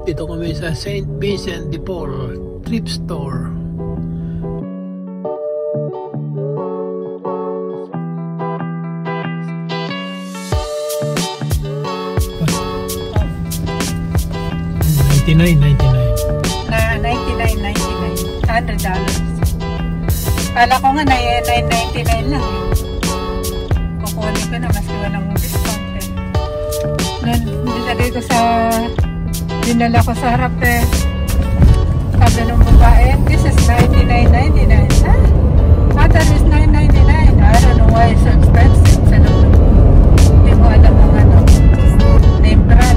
Dito kami sa St. Vincent de Paul Thrift Store. $99.99. $100. Kala ko nga na $9.99 lang eh. Kukunin ko na maski walang discount eh. Noon, nilagay ko sa dinala ko sa harap eh. Sabi ng babae, this is $99.99. That is $9.99. I don't know why it's so expensive. Hindi mo alam ang ano, name brand.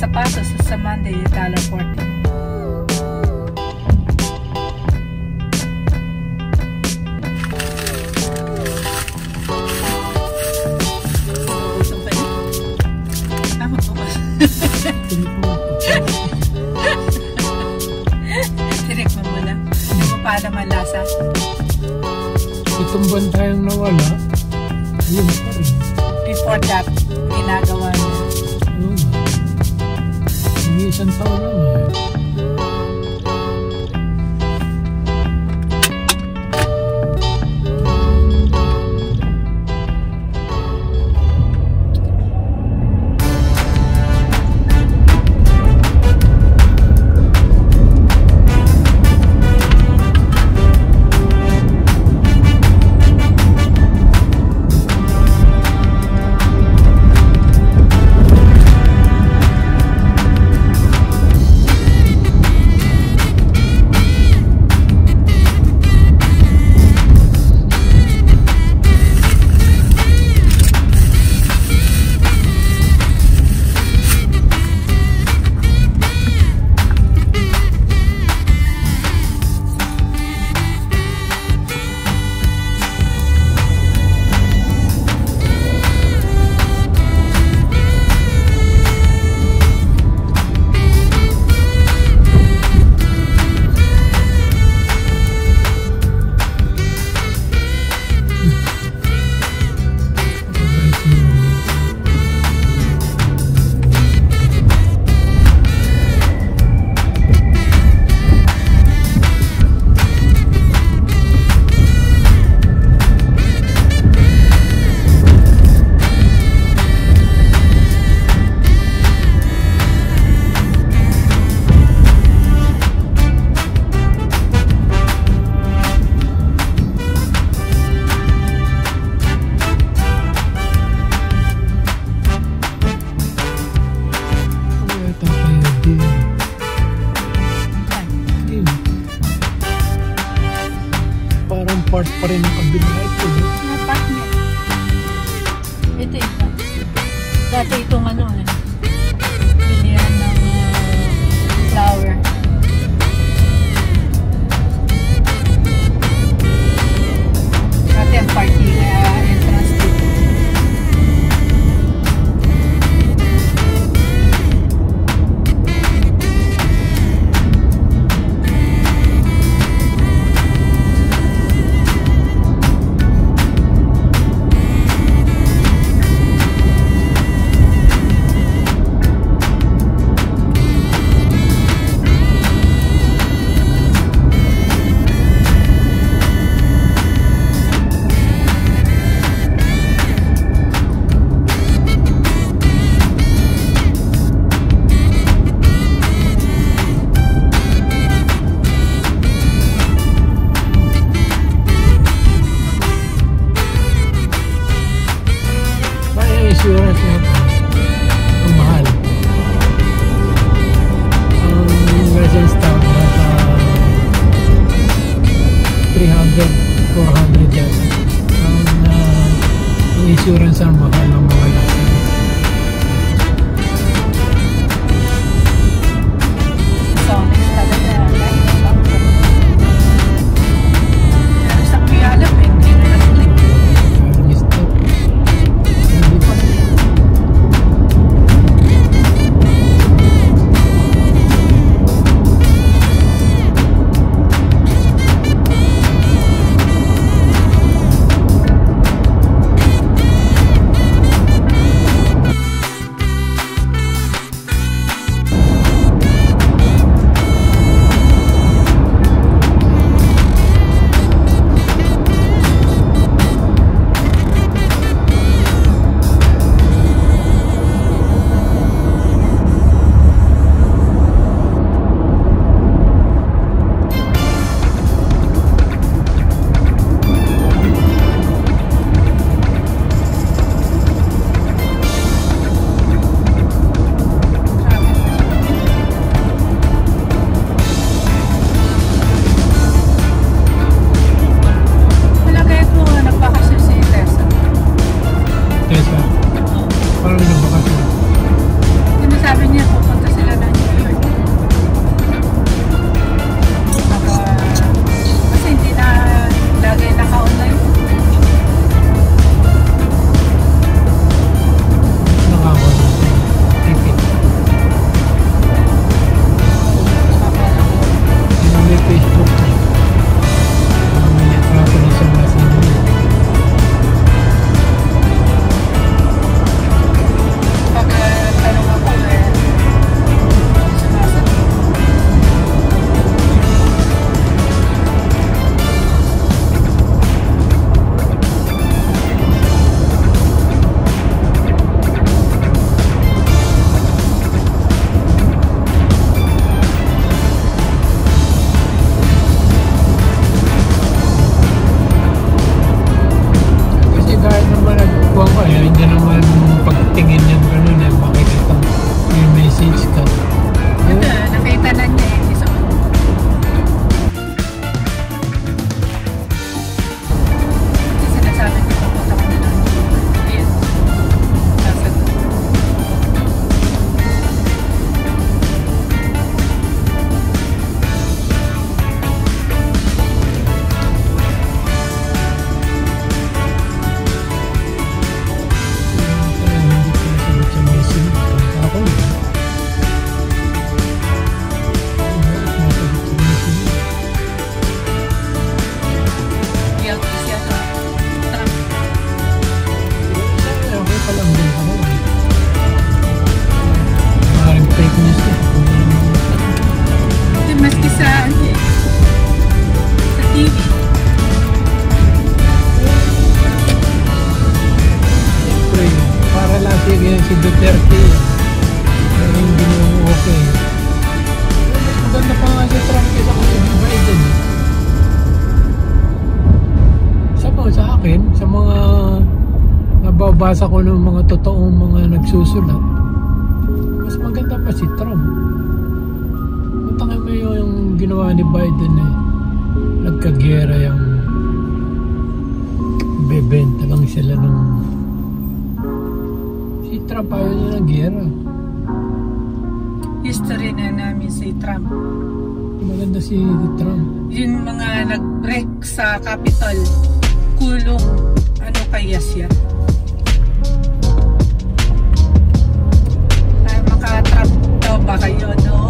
Sapatos sa Monday, $1.40. Tirik mo muna. Hindi mo pa alam ang lasa. Itong bantayang nawala, yun pa rin. Before that, ginagawa niya. Isang taon lang eh. Part pa rin ang kabila ito. Part niya. Ito. Dati itong ano eh. Bilihan ng flower. Dati ang party na entrance dito. insurance ang mahal ng mga laki. Sonic talaga. Pero sa Kuyalam, hindi na nag-click. Parang stop. Hindi pa. Si Duterte hindi mo okay. Maganda pa nga si Trump kaysa kung si Biden. Sa akin, sa mga nababasa ko ng mga totoong mga nagsusulat, mas maganda pa si Trump. Matangay mo yung ginawa ni Biden nagkagera yung bebenta lang sila ng si Trump ayaw niya ng gera. History na namin si Trump. Maganda si Trump. Yung mga nag-break sa Capitol, kulong, ano kaya siya? Ay, maka-trap daw ba kayo, no?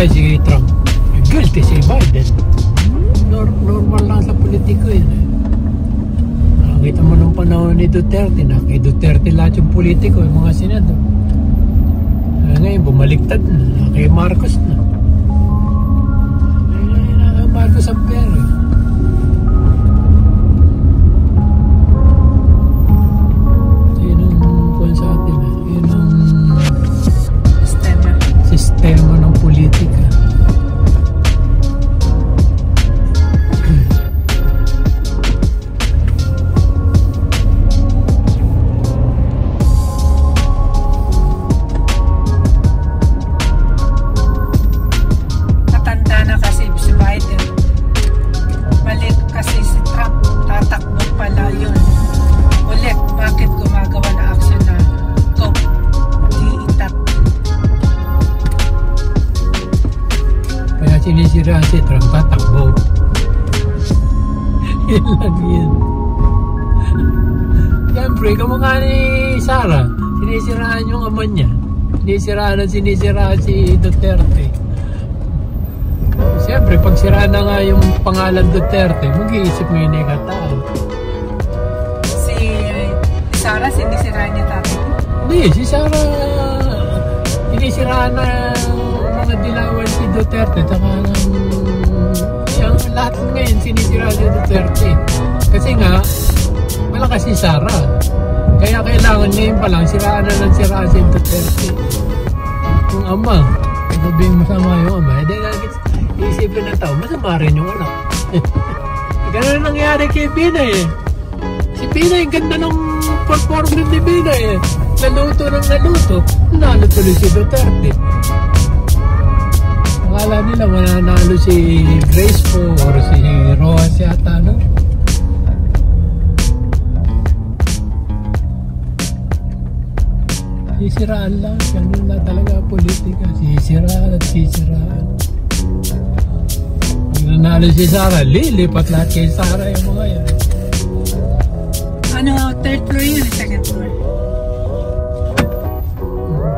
Si Trump, guilty si Biden. Normal lang sa politiko yun. Nakita mo nung panahon ni Duterte na kay Duterte lahat yung politiko, yung mga senador. Ngayon bumaliktad na, kay Marcos na. Marcos ang pera. Yun ang kung sa atin, yun ang sistema ng politika. Sinisiraan si Trump, tatakbo. Yan lang yan. Siyempre, kamukha ni Sara, sinisiraan yung ama niya. Sinisiraan si Duterte. Siyempre, pag siraan na nga yung pangalan Duterte, mag-iisip mo yun katao. Si Sara, sinisiraan niya tatay? Hindi, si Sara, sinisiraan na mga dilawan si Duterte, taka yung lahat ngayon sinisira si Duterte kasi nga malakas si Sara, kaya kailangan ngayon pa lang siraan na ng siraan si Duterte. Yung ama, sabihin masama yung ama, hindi isipin na tao masama rin yung anak. Ganun nangyari kay Binay eh. Si Binay, ganda ng performance ni Binay eh, naluto ng naluto, nalo tuloy si Duterte. Akala nila mananalo si Grace po or si Rojas yata, no? Sisiraan lang, ganun na talaga politika. Sisiraan at sisiraan. Pag nanalo si Sara, lilipat lahat kay Sara yung mga yan. Ano, third floor yun, second floor?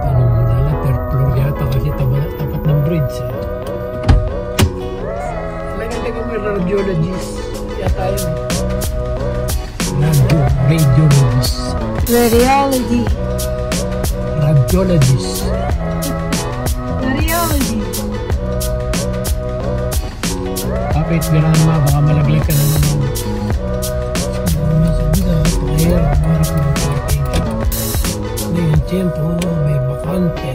Tanong mo na lang, third floor yata kasi tapat ng bridge eh. Radiologist yata yun. Radiologist. Radiology. Radiologist. Radiology. Kapit gano'n mga baka malaglag ka na naman. Mahirap ng parking. Ngayon, tiyempo, may bakante.